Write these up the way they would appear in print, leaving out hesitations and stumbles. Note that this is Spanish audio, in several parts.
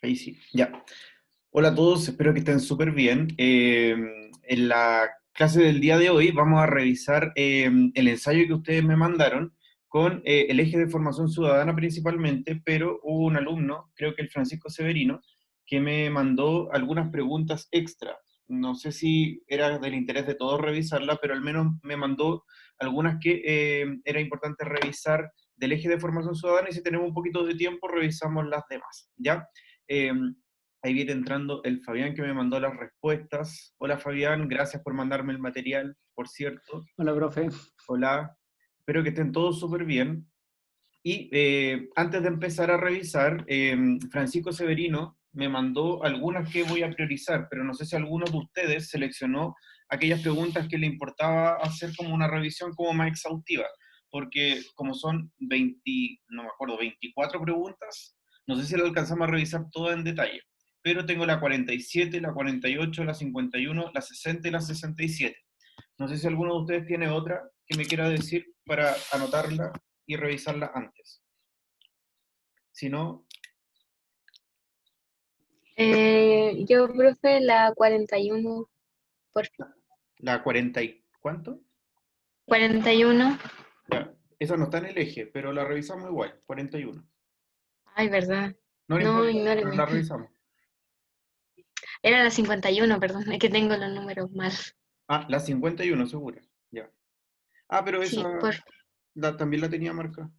Ahí sí, ya. Hola a todos, espero que estén súper bien. En la clase del día de hoy vamos a revisar el ensayo que ustedes me mandaron con el eje de formación ciudadana principalmente, pero hubo un alumno, creo que el Francisco Severino, que me mandó algunas preguntas extra. No sé si era del interés de todos revisarla, pero al menos me mandó algunas que era importante revisar del eje de formación ciudadana y si tenemos un poquito de tiempo revisamos las demás, ¿ya? Eh, Ahí viene entrando el Fabián que me mandó las respuestas. Hola Fabián, gracias por mandarme el material, por cierto. Hola, profe. Hola, espero que estén todos súper bien. Y antes de empezar a revisar, Francisco Severino me mandó algunas que voy a priorizar, pero no sé si alguno de ustedes seleccionó aquellas preguntas que le importaba hacer como una revisión como más exhaustiva, porque como son 20, no me acuerdo, 24 preguntas, no sé si lo alcanzamos a revisar todo en detalle, pero tengo la 47, la 48, la 51, la 60 y la 67. No sé si alguno de ustedes tiene otra que me quiera decir para anotarla y revisarla antes. Si no, Yo, profe, la 41, por la 40 y ¿cuánto? 41. Ya, esa no está en el eje, pero la revisamos igual, 41. Ay, verdad. No le No, importa, pero ignórenme. la revisamos. Era la 51, perdón, es que tengo los números mal. Ah, la 51 segura. Ya. Ah, pero Sí, esa también la tenía marcada,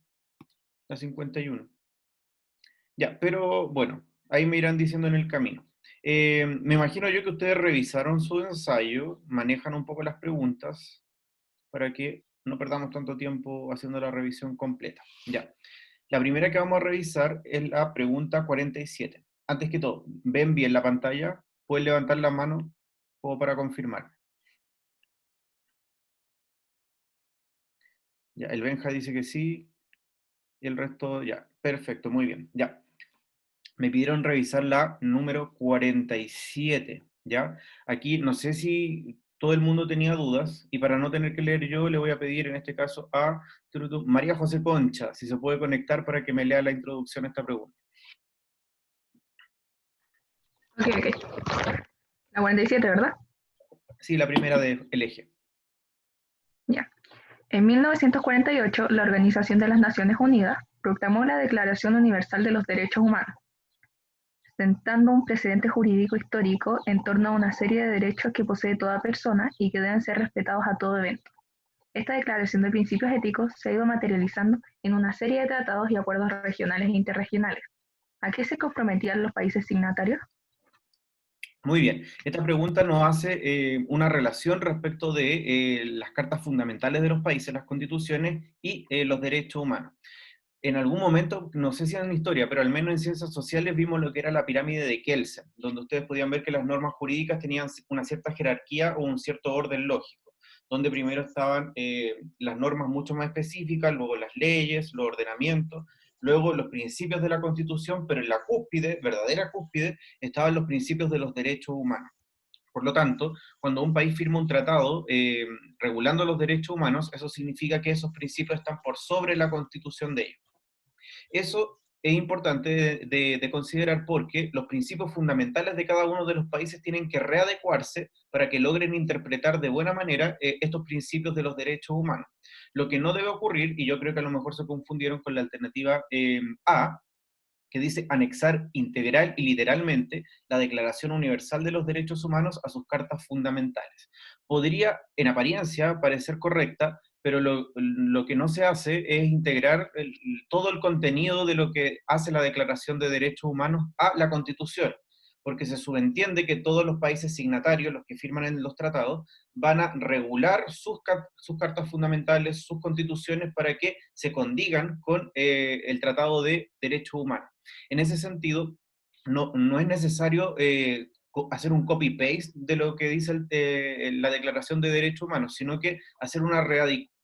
la 51. Ya, pero bueno, ahí me irán diciendo en el camino. Me imagino yo que ustedes revisaron su ensayo, manejan un poco las preguntas para que no perdamos tanto tiempo haciendo la revisión completa. Ya. La primera que vamos a revisar es la pregunta 47. Antes que todo, ¿ven bien la pantalla? ¿Pueden levantar la mano o para confirmar? Ya, el Benja dice que sí, y el resto ya. Perfecto, muy bien. Ya. Me pidieron revisar la número 47, ¿ya? Aquí no sé si todo el mundo tenía dudas, y para no tener que leer yo, le voy a pedir en este caso a María José Concha, si se puede conectar para que me lea la introducción a esta pregunta. Ok, ok. La 47, ¿verdad? Sí, la primera del eje. Ya. En 1948, la Organización de las Naciones Unidas proclamó la Declaración Universal de los Derechos Humanos, sentando un precedente jurídico histórico en torno a una serie de derechos que posee toda persona y que deben ser respetados a todo evento. Esta declaración de principios éticos se ha ido materializando en una serie de tratados y acuerdos regionales e interregionales. ¿A qué se comprometían los países signatarios? Muy bien. Esta pregunta nos hace una relación respecto de las cartas fundamentales de los países, las constituciones y los derechos humanos. En algún momento, no sé si en historia, pero al menos en ciencias sociales vimos lo que era la pirámide de Kelsen, donde ustedes podían ver que las normas jurídicas tenían una cierta jerarquía o un cierto orden lógico, donde primero estaban las normas mucho más específicas, luego las leyes, los ordenamientos, luego los principios de la Constitución, pero en la cúspide, verdadera cúspide, estaban los principios de los derechos humanos. Por lo tanto, cuando un país firma un tratado regulando los derechos humanos, eso significa que esos principios están por sobre la constitución de ellos. Eso es importante de considerar porque los principios fundamentales de cada uno de los países tienen que readecuarse para que logren interpretar de buena manera estos principios de los derechos humanos. Lo que no debe ocurrir, y yo creo que a lo mejor se confundieron con la alternativa A, que dice anexar integral y literalmente la Declaración Universal de los Derechos Humanos a sus cartas fundamentales. Podría, en apariencia, parecer correcta, pero lo que no se hace es integrar todo el contenido de lo que hace la Declaración de Derechos Humanos a la Constitución, porque se subentiende que todos los países signatarios, los que firman en los tratados, van a regular sus cartas fundamentales, sus constituciones, para que se condigan con el Tratado de Derechos Humanos. En ese sentido, no es necesario hacer un copy-paste de lo que dice la Declaración de Derechos Humanos, sino que hacer una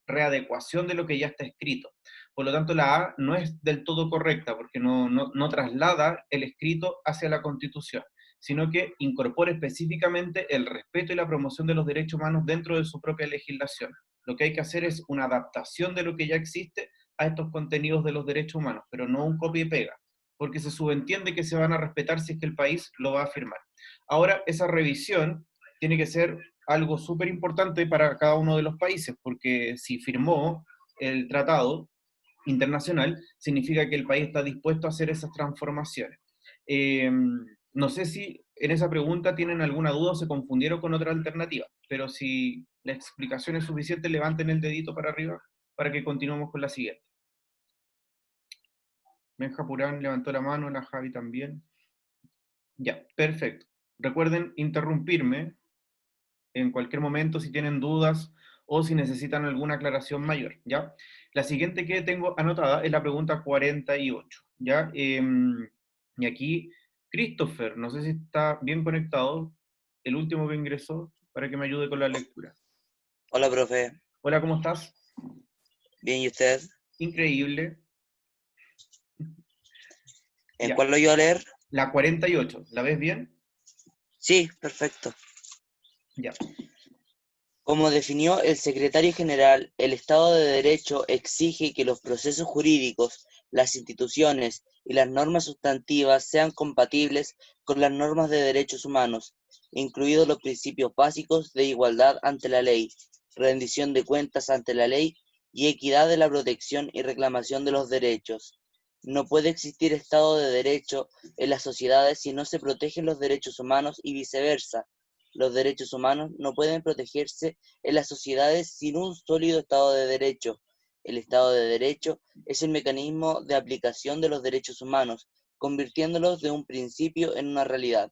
readecuación de lo que ya está escrito. Por lo tanto, la A no es del todo correcta, porque no traslada el escrito hacia la Constitución, sino que incorpora específicamente el respeto y la promoción de los derechos humanos dentro de su propia legislación. Lo que hay que hacer es una adaptación de lo que ya existe a estos contenidos de los derechos humanos, pero no un copia y pega. porque se subentiende que se van a respetar si es que el país lo va a firmar. Ahora, esa revisión tiene que ser algo súper importante para cada uno de los países, porque si firmó el tratado internacional, significa que el país está dispuesto a hacer esas transformaciones. No sé si en esa pregunta tienen alguna duda o se confundieron con otra alternativa, pero si la explicación es suficiente, levanten el dedito para arriba para que continuemos con la siguiente. Benja Purán levantó la mano, la Javi también. Ya, perfecto. Recuerden interrumpirme en cualquier momento si tienen dudas o si necesitan alguna aclaración mayor, ¿ya? La siguiente que tengo anotada es la pregunta 48, ¿ya? Y aquí, Christopher, no sé si está bien conectado, el último que ingresó, para que me ayude con la lectura. Hola, profe. Hola, ¿cómo estás? Bien, ¿y usted? Increíble. ¿En Ya, cuál lo iba a leer? la 48, ¿la ves bien? Sí, perfecto. Ya. Como definió el secretario general, el Estado de Derecho exige que los procesos jurídicos, las instituciones y las normas sustantivas sean compatibles con las normas de derechos humanos, incluidos los principios básicos de igualdad ante la ley, rendición de cuentas ante la ley y equidad de la protección y reclamación de los derechos. No puede existir Estado de Derecho en las sociedades si no se protegen los derechos humanos y viceversa. Los derechos humanos no pueden protegerse en las sociedades sin un sólido Estado de Derecho. El Estado de Derecho es el mecanismo de aplicación de los derechos humanos, convirtiéndolos de un principio en una realidad.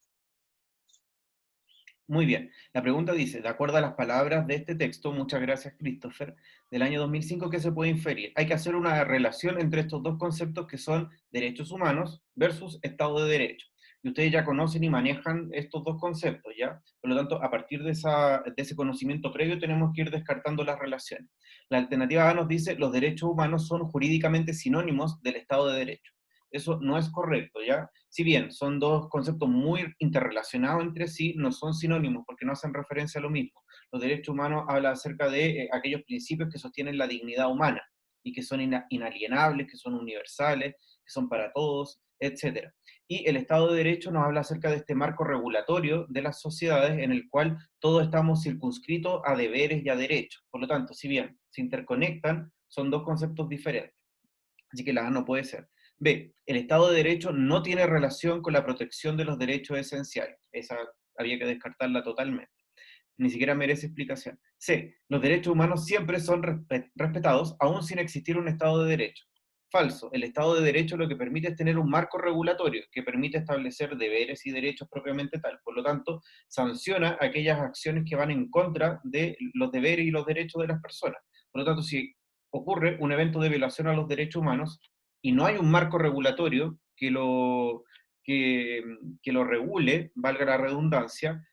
Muy bien. La pregunta dice, de acuerdo a las palabras de este texto, muchas gracias Christopher, del año 2005, ¿qué se puede inferir? Hay que hacer una relación entre estos dos conceptos que son derechos humanos versus Estado de Derecho. Y ustedes ya conocen y manejan estos dos conceptos, ¿ya? Por lo tanto, a partir de ese conocimiento previo tenemos que ir descartando las relaciones. La alternativa A nos dice, los derechos humanos son jurídicamente sinónimos del Estado de Derecho. Eso no es correcto, ¿ya? Si bien son dos conceptos muy interrelacionados entre sí, no son sinónimos porque no hacen referencia a lo mismo. Los derechos humanos hablan acerca de aquellos principios que sostienen la dignidad humana y que son inalienables, que son universales, que son para todos, etc. Y el Estado de Derecho nos habla acerca de este marco regulatorio de las sociedades en el cual todos estamos circunscritos a deberes y a derechos. Por lo tanto, si bien se interconectan, son dos conceptos diferentes. Así que la A no puede ser. B, el Estado de Derecho no tiene relación con la protección de los derechos esenciales. Esa había que descartarla totalmente. Ni siquiera merece explicación. C, los derechos humanos siempre son respetados, aún sin existir un Estado de Derecho. Falso. El Estado de Derecho lo que permite es tener un marco regulatorio que permite establecer deberes y derechos propiamente tal. Por lo tanto, sanciona aquellas acciones que van en contra de los deberes y los derechos de las personas. Por lo tanto, si ocurre un evento de violación a los derechos humanos y no hay un marco regulatorio que lo regule, valga la redundancia,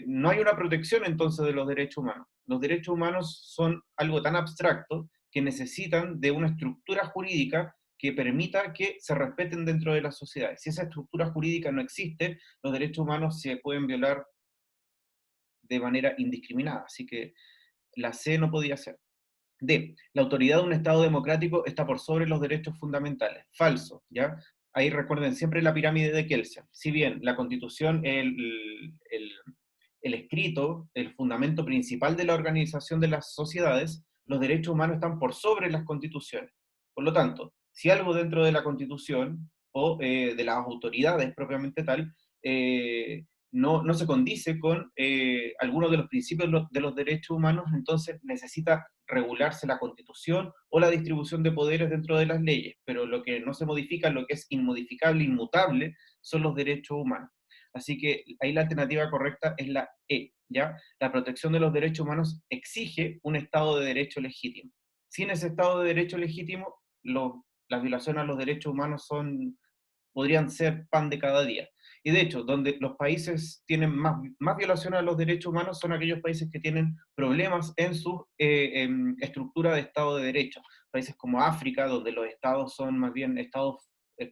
no hay una protección entonces de los derechos humanos. Los derechos humanos son algo tan abstracto que necesitan de una estructura jurídica que permita que se respeten dentro de las sociedades. Si esa estructura jurídica no existe, los derechos humanos se pueden violar de manera indiscriminada. Así que la C no podía ser. D. La autoridad de un Estado democrático está por sobre los derechos fundamentales. Falso, ¿ya? Ahí recuerden siempre la pirámide de Kelsen. Si bien la Constitución, el escrito, el fundamento principal de la organización de las sociedades, los derechos humanos están por sobre las constituciones. Por lo tanto, si algo dentro de la Constitución o de las autoridades propiamente tal, no se condice con algunos de los principios de los derechos humanos, entonces necesita regularse la Constitución o la distribución de poderes dentro de las leyes, pero lo que no se modifica, lo que es inmodificable, inmutable, son los derechos humanos. Así que ahí la alternativa correcta es la E, ¿ya? La protección de los derechos humanos exige un Estado de Derecho legítimo. Sin ese Estado de Derecho legítimo, las violaciones a los derechos humanos podrían ser pan de cada día. Y de hecho, donde los países tienen más violaciones a los derechos humanos son aquellos países que tienen problemas en su estructura de Estado de Derecho. Países como África, donde los estados son más bien estados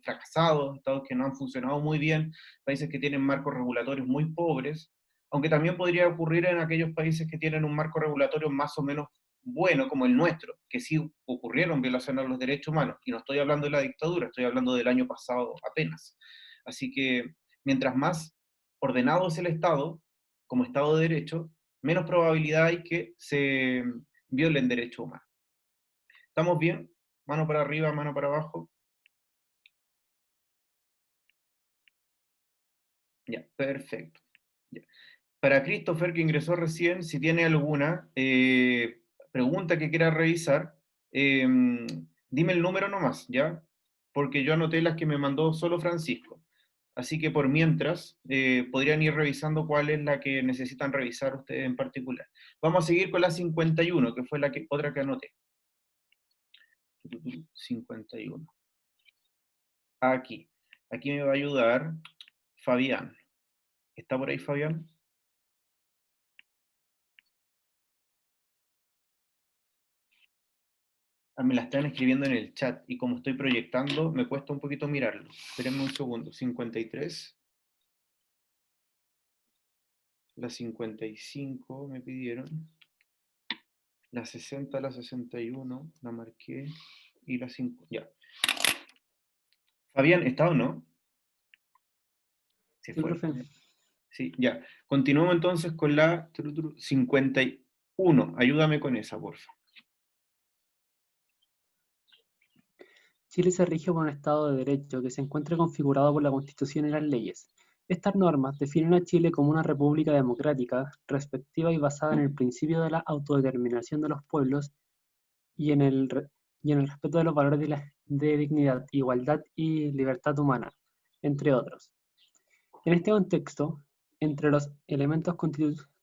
fracasados, estados que no han funcionado muy bien, países que tienen marcos regulatorios muy pobres, aunque también podría ocurrir en aquellos países que tienen un marco regulatorio más o menos bueno como el nuestro, que sí ocurrieron violaciones a los derechos humanos, y no estoy hablando de la dictadura, estoy hablando del año pasado apenas. Así que mientras más ordenado es el Estado, como Estado de Derecho, menos probabilidad hay que se violen derechos humanos. ¿Estamos bien? Mano para arriba, mano para abajo. Ya, perfecto. Ya. Para Christopher, que ingresó recién, si tiene alguna pregunta que quiera revisar, dime el número nomás, ¿ya? Porque yo anoté las que me mandó solo Francisco. Así que por mientras, podrían ir revisando cuál es la que necesitan revisar ustedes en particular. Vamos a seguir con la 51, que fue otra que anoté. 51. Aquí. Aquí me va a ayudar Fabián. ¿Está por ahí Fabián? Me la están escribiendo en el chat y como estoy proyectando, me cuesta un poquito mirarlo. Espérenme un segundo. 53. La 55 me pidieron. La 60, la 61, la marqué. Y la 5, ya. Fabián, ¿está o no? Se Sí, fue. profe. Sí, ya. Continuamos entonces con la 51. Ayúdame con esa, porfa. Chile se rige por un Estado de Derecho que se encuentra configurado por la Constitución y las leyes. Estas normas definen a Chile como una república democrática, respectiva y basada en el principio de la autodeterminación de los pueblos y en el respeto de los valores de dignidad, igualdad y libertad humana, entre otros. En este contexto, entre los elementos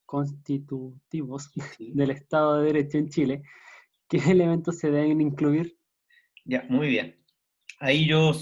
constitutivos Sí. del Estado de Derecho en Chile, ¿qué elementos se deben incluir? Ya, muy bien. Ahí yo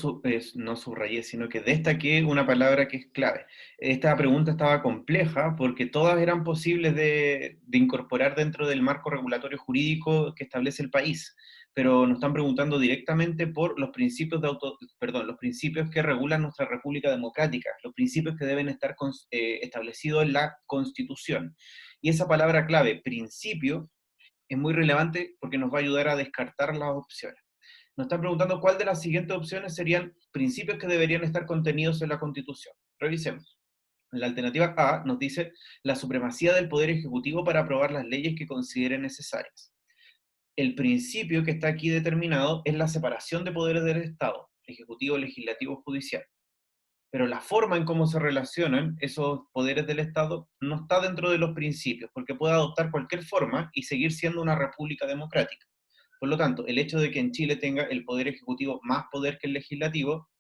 no subrayé, sino que destaqué una palabra que es clave. Esta pregunta estaba compleja porque todas eran posibles de incorporar dentro del marco regulatorio jurídico que establece el país, pero nos están preguntando directamente por los principios los principios que regulan nuestra República Democrática, los principios que deben estar establecidos en la Constitución. Y esa palabra clave, principio, es muy relevante porque nos va a ayudar a descartar las opciones. Nos están preguntando cuál de las siguientes opciones serían principios que deberían estar contenidos en la Constitución. Revisemos. La alternativa A nos dice la supremacía del Poder Ejecutivo para aprobar las leyes que considere necesarias. El principio que está aquí determinado es la separación de poderes del Estado, ejecutivo, legislativo, judicial. Pero la forma en cómo se relacionan esos poderes del Estado no está dentro de los principios, porque puede adoptar cualquier forma y seguir siendo una república democrática. Por lo tanto, el hecho de que en Chile tenga el poder ejecutivo más poder que el legislativo,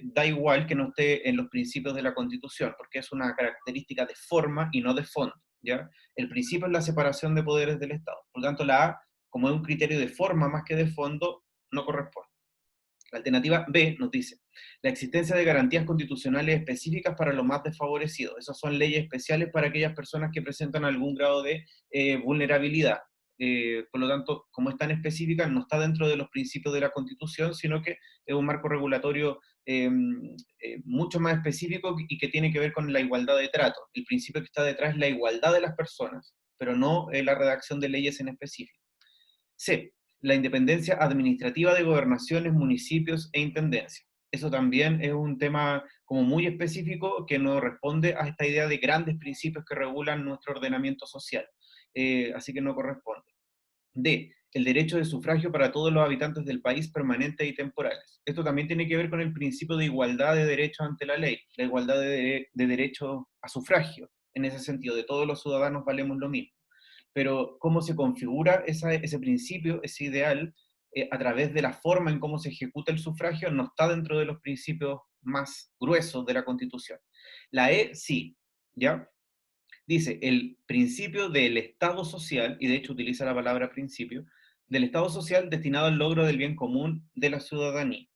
da igual que no esté en los principios de la Constitución, porque es una característica de forma y no de fondo, ¿ya? El principio es la separación de poderes del Estado. Por lo tanto, la A, como es un criterio de forma más que de fondo, no corresponde. La alternativa B nos dice, la existencia de garantías constitucionales específicas para los más desfavorecidos. Esas son leyes especiales para aquellas personas que presentan algún grado de vulnerabilidad. Por lo tanto, como es tan específica, no está dentro de los principios de la Constitución, sino que es un marco regulatorio mucho más específico y que tiene que ver con la igualdad de trato. El principio que está detrás es la igualdad de las personas, pero no la redacción de leyes en específico. C, la independencia administrativa de gobernaciones, municipios e intendencias. Eso también es un tema como muy específico que no responde a esta idea de grandes principios que regulan nuestro ordenamiento social. Así que no corresponde. D, el derecho de sufragio para todos los habitantes del país permanentes y temporales. Esto también tiene que ver con el principio de igualdad de derechos ante la ley, la igualdad de derecho a sufragio, en ese sentido, de todos los ciudadanos valemos lo mismo. Pero cómo se configura ese principio, ese ideal, a través de la forma en cómo se ejecuta el sufragio, no está dentro de los principios más gruesos de la Constitución. La E sí, ¿ya? Dice, el principio del Estado social, y de hecho utiliza la palabra principio, del Estado social destinado al logro del bien común de la ciudadanía.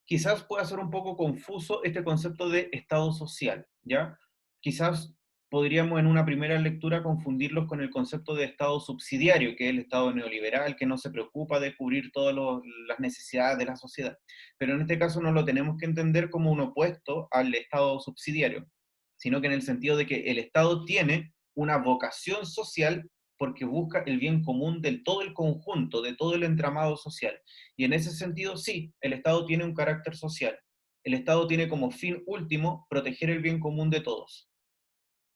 Quizás pueda ser un poco confuso este concepto de Estado social, ¿ya? Quizás podríamos en una primera lectura confundirlos con el concepto de Estado subsidiario, que es el Estado neoliberal, que no se preocupa de cubrir todas las necesidades de la sociedad. Pero en este caso no lo tenemos que entender como un opuesto al Estado subsidiario, sino que en el sentido de que el Estado tiene una vocación social porque busca el bien común de todo el conjunto, de todo el entramado social. Y en ese sentido, sí, el Estado tiene un carácter social. El Estado tiene como fin último proteger el bien común de todos.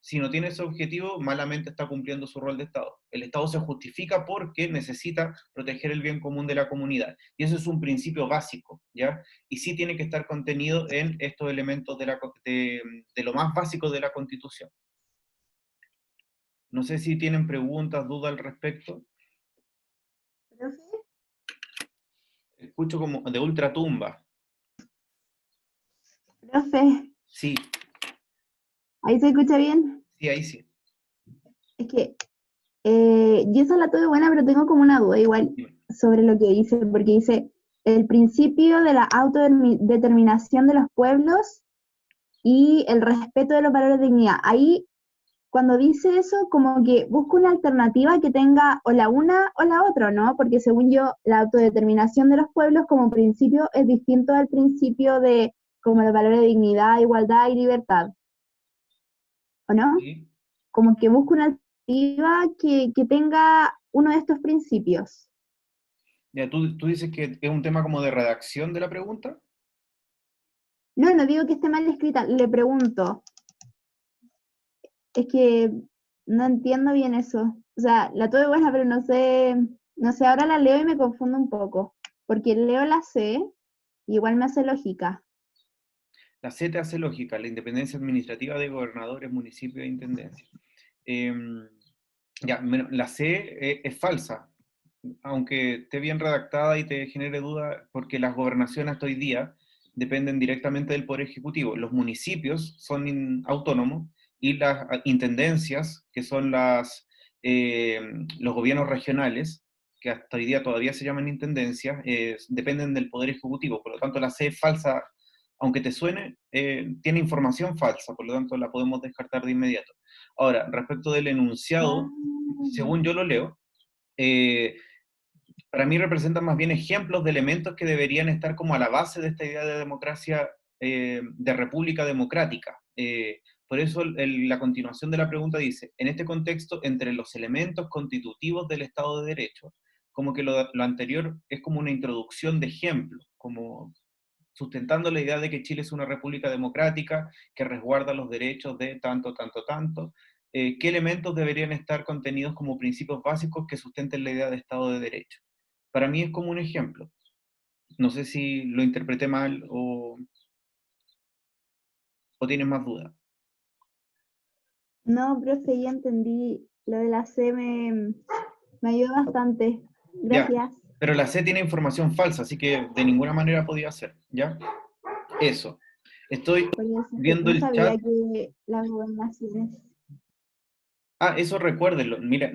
Si no tiene ese objetivo, malamente está cumpliendo su rol de Estado. El Estado se justifica porque necesita proteger el bien común de la comunidad. Y eso es un principio básico, ¿ya? Y sí tiene que estar contenido en estos elementos de lo más básico de la Constitución. No sé si tienen preguntas, dudas al respecto. Profe, Escucho como de ultratumba. profe, Sí, ¿ahí se escucha bien? sí, ahí sí. Es que yo esa la tuve buena, pero tengo como una duda igual Dime. sobre lo que dice, porque dice el principio de la autodeterminación de los pueblos y el respeto de los valores de dignidad. Ahí, cuando dice eso, como que busca una alternativa que tenga o la una o la otra, ¿no? Porque según yo, la autodeterminación de los pueblos como principio es distinto al principio de como los valores de dignidad, igualdad y libertad, ¿o no? Sí. Como que busca una alternativa que tenga uno de estos principios. Ya, tú dices que es un tema como de redacción de la pregunta. No, no digo que esté mal escrita, le pregunto. Es que no entiendo bien eso. O sea, la tuve buena, pero no sé, ahora la leo y me confundo un poco. Porque leo la C y igual me hace lógica. La C te hace lógica, la independencia administrativa de gobernadores, municipios e intendencias. Ya, la C es falsa, aunque esté bien redactada y te genere duda, porque las gobernaciones hasta hoy día dependen directamente del Poder Ejecutivo. Los municipios son autónomos y las intendencias, que son los gobiernos regionales, que hasta hoy día todavía se llaman intendencias, dependen del Poder Ejecutivo. Por lo tanto, la C es falsa, aunque te suene, tiene información falsa, por lo tanto la podemos descartar de inmediato. Ahora, respecto del enunciado, según yo lo leo, eh, para mí representan más bien ejemplos de elementos que deberían estar como a la base de esta idea de democracia, de república democrática. Por eso la continuación de la pregunta dice, en este contexto, entre los elementos constitutivos del Estado de Derecho, como que lo anterior es como una introducción de ejemplos, como sustentando la idea de que Chile es una república democrática que resguarda los derechos de tanto, tanto, tanto. ¿Qué elementos deberían estar contenidos como principios básicos que sustenten la idea de Estado de Derecho? Para mí es como un ejemplo. No sé si lo interpreté mal o tienes más dudas. No, profe, ya entendí. Lo de la C me ayudó bastante. Ya, Gracias. pero la C tiene información falsa, así que de ninguna manera podía ser, ¿ya? Eso. Estoy Por eso, viendo no el sabía chat. que las gobernaciones. Ah, eso recuérdenlo. Mira,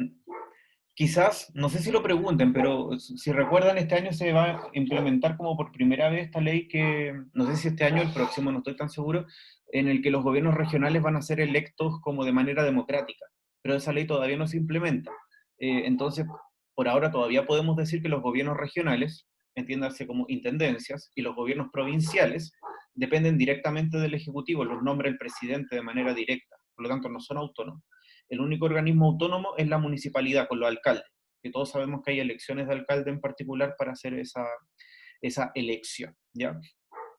quizás, no sé si lo pregunten, pero si recuerdan, este año se va a implementar como por primera vez esta ley que, no sé si este año o el próximo, no estoy tan seguro, en el que los gobiernos regionales van a ser electos como de manera democrática, pero esa ley todavía no se implementa. Entonces, por ahora todavía podemos decir que los gobiernos regionales, entiéndase como intendencias, y los gobiernos provinciales dependen directamente del Ejecutivo, los nombra el presidente de manera directa, por lo tanto no son autónomos. El único organismo autónomo es la municipalidad, con los alcaldes, que todos sabemos que hay elecciones de alcalde en particular para hacer esa elección, ¿ya?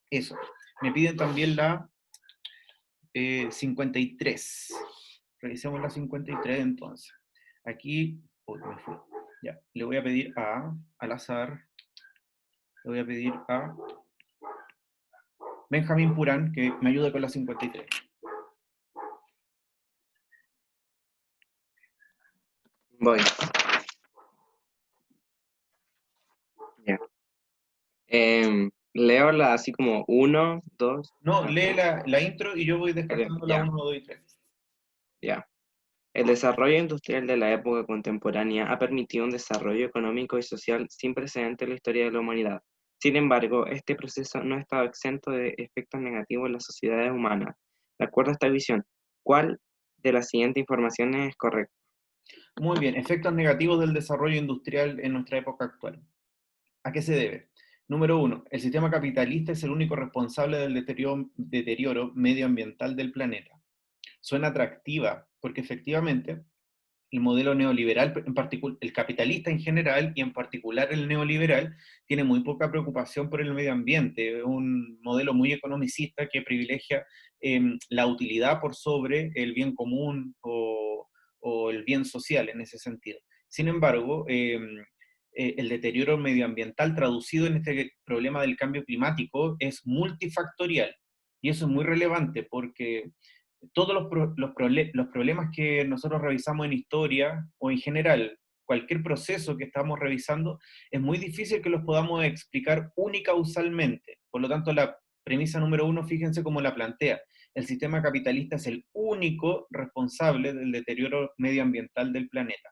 Eso. Me piden también la 53. Revisemos la 53 entonces. Aquí, me fui. Ya, le voy a pedir al azar, le voy a pedir a Benjamín Purán que me ayude con la 53. Voy. Ya. Leo la así como 1, 2. No, lee la intro y yo voy descartando la Ya, 1, 2 y 3. ya. El desarrollo industrial de la época contemporánea ha permitido un desarrollo económico y social sin precedentes en la historia de la humanidad. Sin embargo, este proceso no ha estado exento de efectos negativos en las sociedades humanas. De acuerdo a esta visión, ¿cuál de las siguientes informaciones es correcta? Muy bien, efectos negativos del desarrollo industrial en nuestra época actual. ¿A qué se debe? Número 1, el sistema capitalista es el único responsable del deterioro medioambiental del planeta. Suena atractiva, porque efectivamente el modelo neoliberal, en particular, el capitalista en general, y en particular el neoliberal, tiene muy poca preocupación por el medio ambiente. Es un modelo muy economicista que privilegia la utilidad por sobre el bien común o el bien social en ese sentido. Sin embargo, el deterioro medioambiental traducido en este problema del cambio climático es multifactorial. Y eso es muy relevante porque todos los problemas que nosotros revisamos en historia o en general, cualquier proceso que estamos revisando, es muy difícil que los podamos explicar unicausalmente. Por lo tanto, la premisa número 1, fíjense cómo la plantea. El sistema capitalista es el único responsable del deterioro medioambiental del planeta.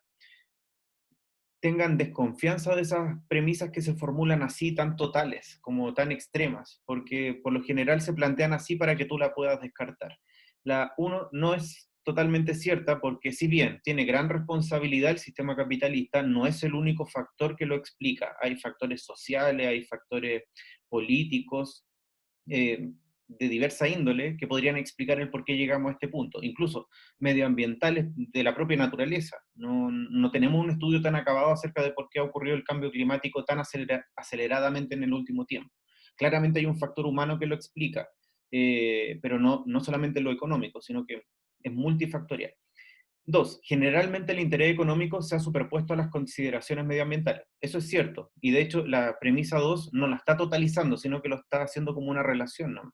Tengan desconfianza de esas premisas que se formulan así, tan totales, como tan extremas, porque por lo general se plantean así para que tú la puedas descartar. La 1 no es totalmente cierta porque si bien tiene gran responsabilidad el sistema capitalista, no es el único factor que lo explica. Hay factores sociales, hay factores políticos, de diversa índole que podrían explicar el por qué llegamos a este punto, incluso medioambientales de la propia naturaleza. No tenemos un estudio tan acabado acerca de por qué ha ocurrido el cambio climático tan aceleradamente en el último tiempo. Claramente hay un factor humano que lo explica, pero no solamente lo económico, sino que es multifactorial. 2, generalmente el interés económico se ha superpuesto a las consideraciones medioambientales. Eso es cierto, y de hecho la premisa 2 no la está totalizando, sino que lo está haciendo como una relación, ¿no?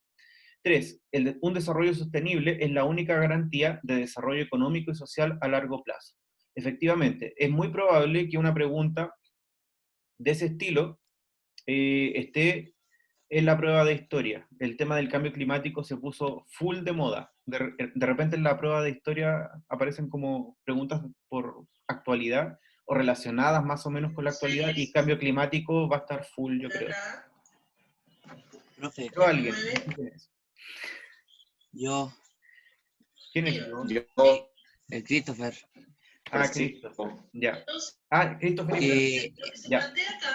3, un desarrollo sostenible es la única garantía de desarrollo económico y social a largo plazo. Efectivamente, es muy probable que una pregunta de ese estilo esté en la prueba de historia. El tema del cambio climático se puso full de moda. De repente en la prueba de historia aparecen como preguntas por actualidad o relacionadas más o menos con la actualidad, y cambio climático va a estar full, yo creo. Profe, Pero alguien, no sé quién es. yo, ¿Quién es yo? el Christopher, Ah, Christopher, ya. Ah, Christopher, ya,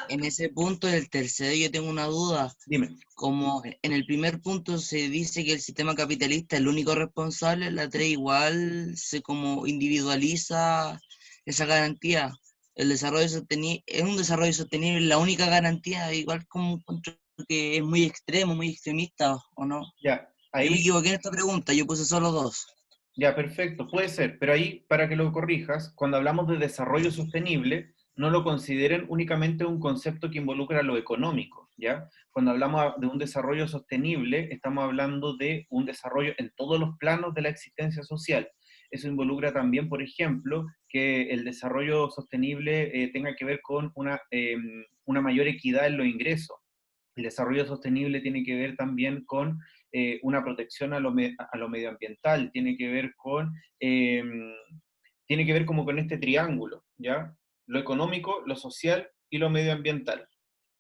en ese punto del tercero yo tengo una duda. dime. Como en el primer punto se dice que el sistema capitalista es el único responsable, en la 3 igual se como individualiza esa garantía. El desarrollo sostenible, es un desarrollo sostenible la única garantía, igual como encuentro que es muy extremo, muy extremista, ¿o no? Ya, Yo me ahí, equivoqué en esta pregunta, yo puse solo 2. ya, perfecto, puede ser, pero ahí, para que lo corrijas, cuando hablamos de desarrollo sostenible, no lo consideren únicamente un concepto que involucra lo económico, ¿ya? Cuando hablamos de un desarrollo sostenible, estamos hablando de un desarrollo en todos los planos de la existencia social. Eso involucra también, por ejemplo, que el desarrollo sostenible tenga que ver con una mayor equidad en los ingresos. El desarrollo sostenible tiene que ver también con una protección a lo medioambiental, tiene que ver como con este triángulo, ¿ya? Lo económico, lo social y lo medioambiental.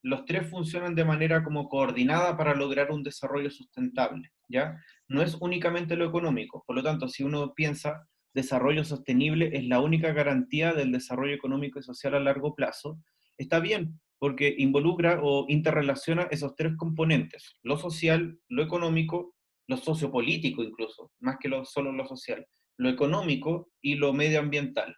Los tres funcionan de manera como coordinada para lograr un desarrollo sustentable, ¿ya? No es únicamente lo económico, por lo tanto, si uno piensa desarrollo sostenible es la única garantía del desarrollo económico y social a largo plazo, está bien, porque involucra o interrelaciona esos tres componentes, lo social, lo económico, lo sociopolítico incluso, más que solo lo social, lo económico y lo medioambiental.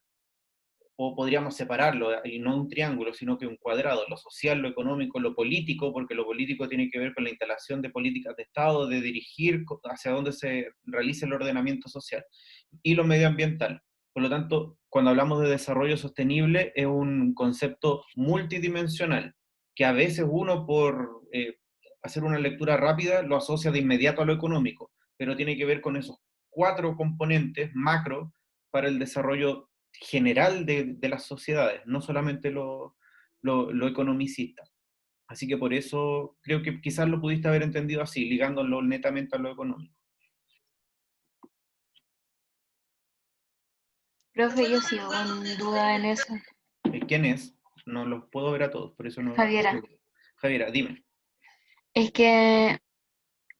O podríamos separarlo, y no un triángulo, sino que un cuadrado, lo social, lo económico, lo político, porque lo político tiene que ver con la instalación de políticas de Estado, de dirigir hacia dónde se realice el ordenamiento social, y lo medioambiental. Por lo tanto, cuando hablamos de desarrollo sostenible, es un concepto multidimensional, que a veces uno por hacer una lectura rápida lo asocia de inmediato a lo económico, pero tiene que ver con esos 4 componentes macro para el desarrollo general de las sociedades, no solamente lo economicista. Así que por eso creo que quizás lo pudiste haber entendido así, ligándolo netamente a lo económico. Profe, yo sigo con duda en eso. ¿Quién es? No los puedo ver a todos, por eso no. Javiera. Javiera, dime. Es que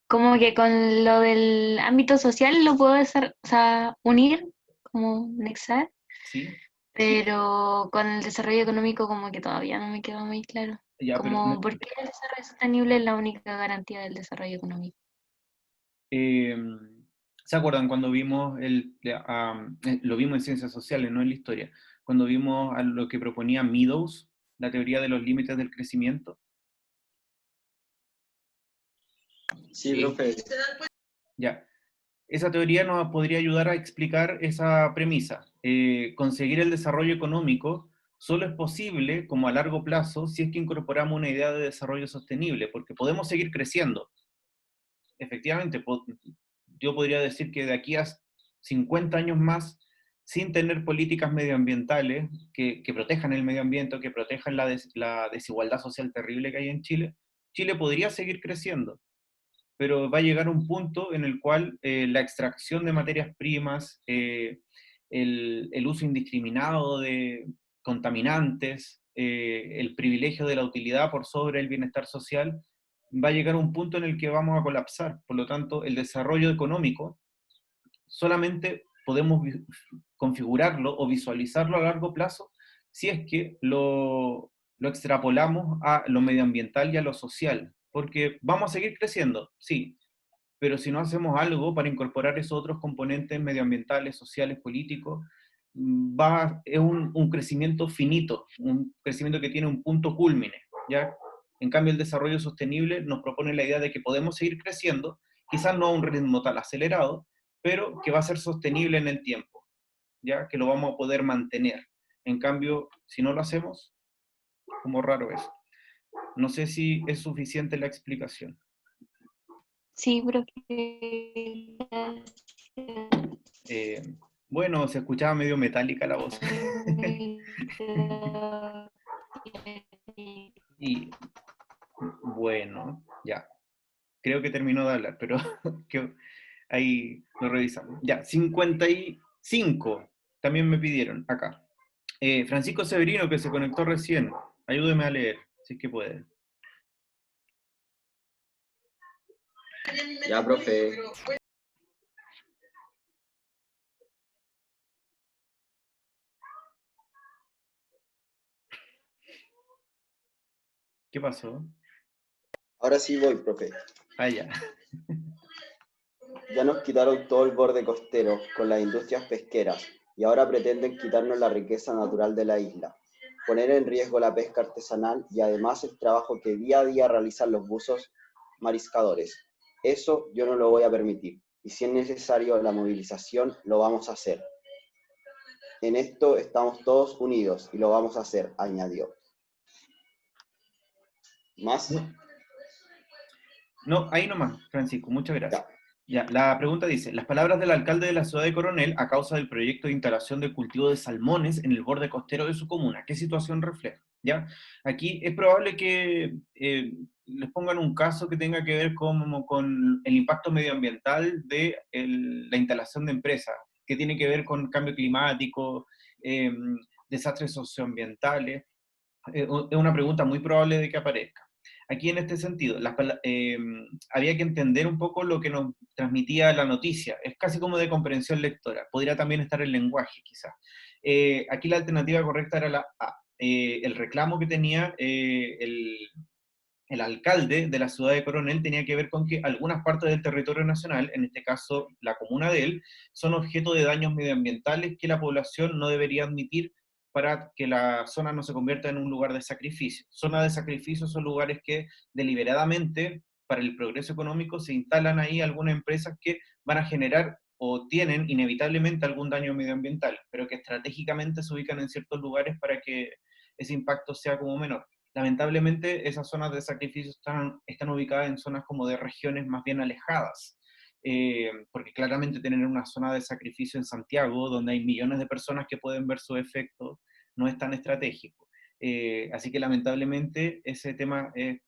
como que con lo del ámbito social lo puedo unir, como nexar, ¿Sí? pero con el desarrollo económico como que todavía no me quedó muy claro. Ya, Como, ¿por qué el desarrollo sostenible es la única garantía del desarrollo económico? ¿Se acuerdan cuando vimos lo vimos en ciencias sociales, no en la historia, cuando vimos a lo que proponía Meadows, la teoría de los límites del crecimiento? Sí, profe. Ya. Esa teoría nos podría ayudar a explicar esa premisa. Conseguir el desarrollo económico solo es posible como a largo plazo si es que incorporamos una idea de desarrollo sostenible, porque podemos seguir creciendo. Efectivamente, yo podría decir que de aquí a 50 años más, sin tener políticas medioambientales que protejan el medio ambiente, que protejan la desigualdad social terrible que hay en Chile, Chile podría seguir creciendo, pero va a llegar un punto en el cual la extracción de materias primas, el uso indiscriminado de contaminantes, el privilegio de la utilidad por sobre el bienestar social, va a llegar a un punto en el que vamos a colapsar. Por lo tanto, el desarrollo económico solamente podemos configurarlo o visualizarlo a largo plazo si es que lo extrapolamos a lo medioambiental y a lo social, porque vamos a seguir creciendo, sí, pero si no hacemos algo para incorporar esos otros componentes medioambientales, sociales, políticos, es un crecimiento finito, un crecimiento que tiene un punto cúlmine, ¿ya? En cambio, el desarrollo sostenible nos propone la idea de que podemos seguir creciendo, quizás no a un ritmo tan acelerado, pero que va a ser sostenible en el tiempo, ¿ya? Que lo vamos a poder mantener. En cambio, si no lo hacemos, como raro es. No sé si es suficiente la explicación. Sí, profe. Bueno, se escuchaba medio metálica la voz. Y bueno, ya. Creo que terminó de hablar, pero ahí lo revisamos. Ya, 55. También me pidieron acá. Francisco Severino, que se conectó recién. Ayúdeme a leer, si es que puede. Ya, profe. ¿Qué pasó? Ahora sí voy, profe. Ah, ya. Ya nos quitaron todo el borde costero con las industrias pesqueras y ahora pretenden quitarnos la riqueza natural de la isla, poner en riesgo la pesca artesanal y además el trabajo que día a día realizan los buzos mariscadores. Eso yo no lo voy a permitir y si es necesario la movilización, lo vamos a hacer. En esto estamos todos unidos y lo vamos a hacer, añadió. ¿Más? No, ahí nomás, Francisco, muchas gracias. Ya. Ya, la pregunta dice, las palabras del alcalde de la ciudad de Coronel a causa del proyecto de instalación de cultivo de salmones en el borde costero de su comuna, ¿qué situación refleja? ¿Ya? Aquí es probable que les pongan un caso que tenga que ver con el impacto medioambiental de la instalación de empresas, que tiene que ver con cambio climático, desastres socioambientales. Es una pregunta muy probable de que aparezca. Aquí en este sentido, había que entender un poco lo que nos transmitía la noticia. Es casi como de comprensión lectora. Podría también estar el lenguaje, quizás. Aquí la alternativa correcta era la A. El reclamo que tenía el alcalde de la ciudad de Coronel tenía que ver con que algunas partes del territorio nacional, en este caso la comuna de él, son objeto de daños medioambientales que la población no debería admitir para que la zona no se convierta en un lugar de sacrificio. Zonas de sacrificio son lugares que deliberadamente, para el progreso económico, se instalan ahí algunas empresas que van a generar o tienen inevitablemente algún daño medioambiental, pero que estratégicamente se ubican en ciertos lugares para que ese impacto sea como menor. Lamentablemente esas zonas de sacrificio están ubicadas en zonas como de regiones más bien alejadas, porque claramente tener una zona de sacrificio en Santiago, donde hay millones de personas que pueden ver su efecto, no es tan estratégico. Así que lamentablemente ese tema es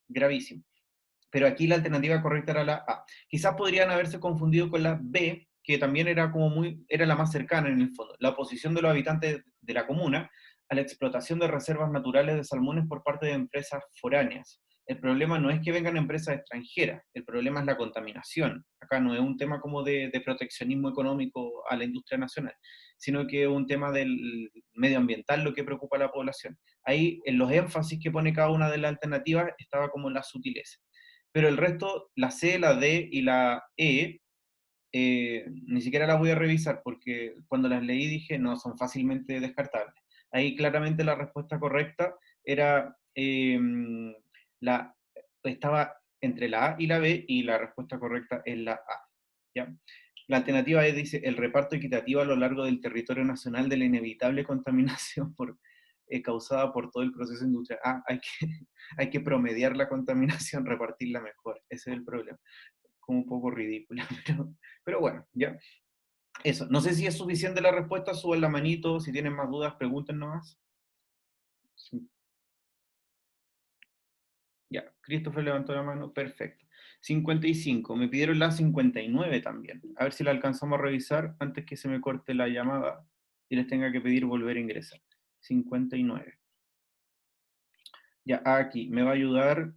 gravísimo. Pero aquí la alternativa correcta era la A. Quizás podrían haberse confundido con la B, que también era la más cercana en el fondo, la oposición de los habitantes de la comuna a la explotación de reservas naturales de salmones por parte de empresas foráneas. El problema no es que vengan empresas extranjeras, el problema es la contaminación. Acá no es un tema como de proteccionismo económico a la industria nacional, sino que es un tema del medioambiental lo que preocupa a la población. Ahí, en los énfasis que pone cada una de las alternativas, estaba como la sutileza. Pero el resto, la C, la D y la E, ni siquiera las voy a revisar, porque cuando las leí dije, no, son fácilmente descartables. Ahí claramente la respuesta correcta era, estaba entre la A y la B, y la respuesta correcta es la A. ¿Ya? La alternativa E dice, el reparto equitativo a lo largo del territorio nacional de la inevitable contaminación causada por todo el proceso industrial. Hay que promediar la contaminación, repartirla mejor, ese es el problema. Como un poco ridícula, pero bueno, ya. Eso, no sé si es suficiente la respuesta, suban la manito, si tienen más dudas, pregunten nomás. Sí. Ya, Christopher levantó la mano, perfecto. 55, me pidieron la 59 también. A ver si la alcanzamos a revisar antes que se me corte la llamada y les tenga que pedir volver a ingresar. 59. Ya, aquí, me va a ayudar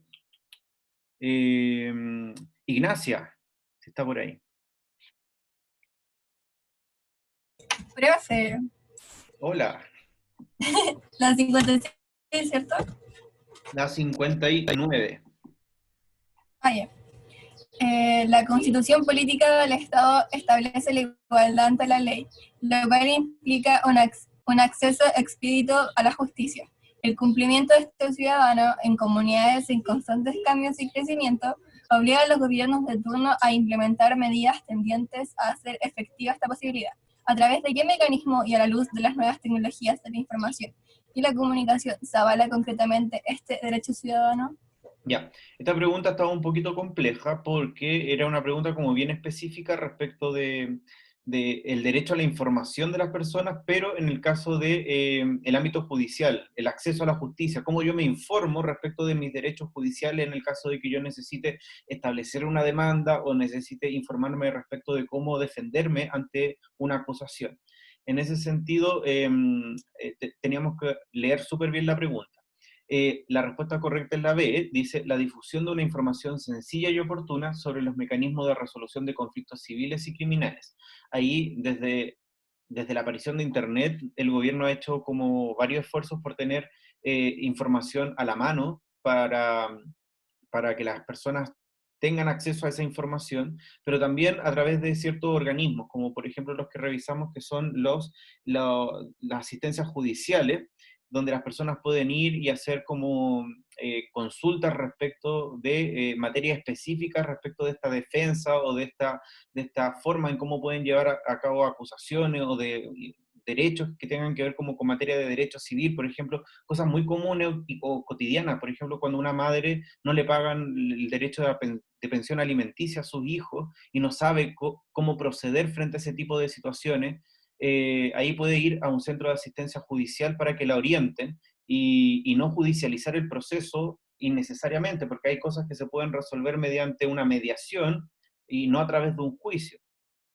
Ignacia, si está por ahí. Profe, Hola. la 56, ¿cierto? La 59. Ah, ya. La Constitución Política del Estado establece la igualdad ante la ley, lo cual implica un acceso expedito a la justicia. El cumplimiento de este ciudadano en comunidades en constantes cambios y crecimiento obliga a los gobiernos de turno a implementar medidas tendientes a hacer efectiva esta posibilidad. ¿A través de qué mecanismo y a la luz de las nuevas tecnologías de la información y la comunicación se avala concretamente este derecho ciudadano? Ya, esta pregunta estaba un poquito compleja porque era una pregunta como bien específica respecto de el derecho a la información de las personas, pero en el caso de el ámbito judicial, el acceso a la justicia, cómo yo me informo respecto de mis derechos judiciales en el caso de que yo necesite establecer una demanda o necesite informarme respecto de cómo defenderme ante una acusación. En ese sentido, teníamos que leer súper bien la pregunta. La respuesta correcta es la B, dice la difusión de una información sencilla y oportuna sobre los mecanismos de resolución de conflictos civiles y criminales. Ahí, desde la aparición de Internet, el gobierno ha hecho como varios esfuerzos por tener información a la mano para que las personas tengan acceso a esa información, pero también a través de ciertos organismos, como por ejemplo los que revisamos, que son las asistencias judiciales, donde las personas pueden ir y hacer como consultas respecto de materias específicas respecto de esta defensa o de esta forma en cómo pueden llevar a cabo acusaciones o de derechos que tengan que ver como con materia de derecho civil, por ejemplo, cosas muy comunes o cotidianas, por ejemplo, cuando una madre no le pagan el derecho de pensión alimenticia a sus hijos y no sabe cómo proceder frente a ese tipo de situaciones, ahí puede ir a un centro de asistencia judicial para que la orienten y no judicializar el proceso innecesariamente, porque hay cosas que se pueden resolver mediante una mediación y no a través de un juicio,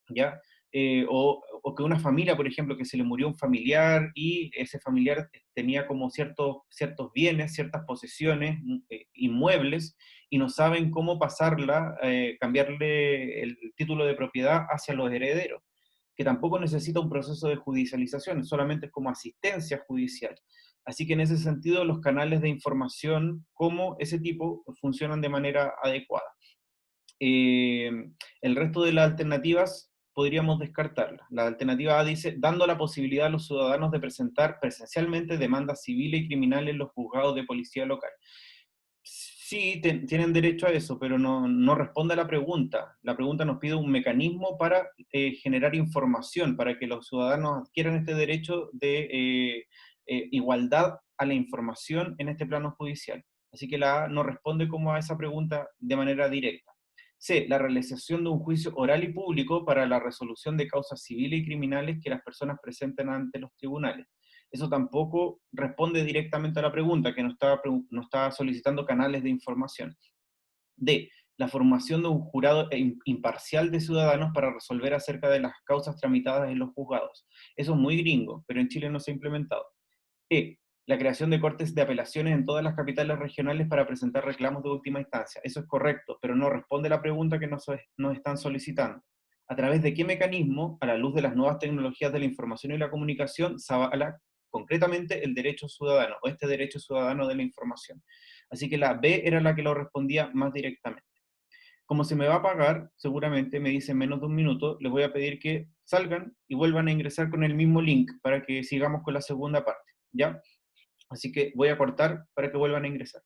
¿ya? O que una familia, por ejemplo, que se le murió un familiar y ese familiar tenía como ciertos bienes, ciertas posesiones, inmuebles, y no saben cómo pasarla, cambiarle el título de propiedad hacia los herederos, que tampoco necesita un proceso de judicialización, solamente es como asistencia judicial. Así que en ese sentido los canales de información como ese tipo funcionan de manera adecuada. El resto de las alternativas podríamos descartarlas. La alternativa A dice, dando la posibilidad a los ciudadanos de presentar presencialmente demandas civiles y criminales en los juzgados de policía local. Sí, tienen derecho a eso, pero no responde a la pregunta. La pregunta nos pide un mecanismo para generar información, para que los ciudadanos adquieran este derecho de igualdad a la información en este plano judicial. Así que la A no responde como a esa pregunta de manera directa. C, la realización de un juicio oral y público para la resolución de causas civiles y criminales que las personas presenten ante los tribunales. Eso tampoco responde directamente a la pregunta, que nos estaba solicitando canales de información. D, la formación de un jurado imparcial de ciudadanos para resolver acerca de las causas tramitadas en los juzgados. Eso es muy gringo, pero en Chile no se ha implementado. E, la creación de cortes de apelaciones en todas las capitales regionales para presentar reclamos de última instancia. Eso es correcto, pero no responde a la pregunta que nos están solicitando. ¿A través de qué mecanismo, a la luz de las nuevas tecnologías de la información y la comunicación, se avala concretamente el derecho ciudadano, o este derecho ciudadano de la información? Así que la B era la que lo respondía más directamente. Como se me va a apagar, seguramente me dicen menos de un minuto, les voy a pedir que salgan y vuelvan a ingresar con el mismo link para que sigamos con la segunda parte, ¿ya? Así que voy a cortar para que vuelvan a ingresar.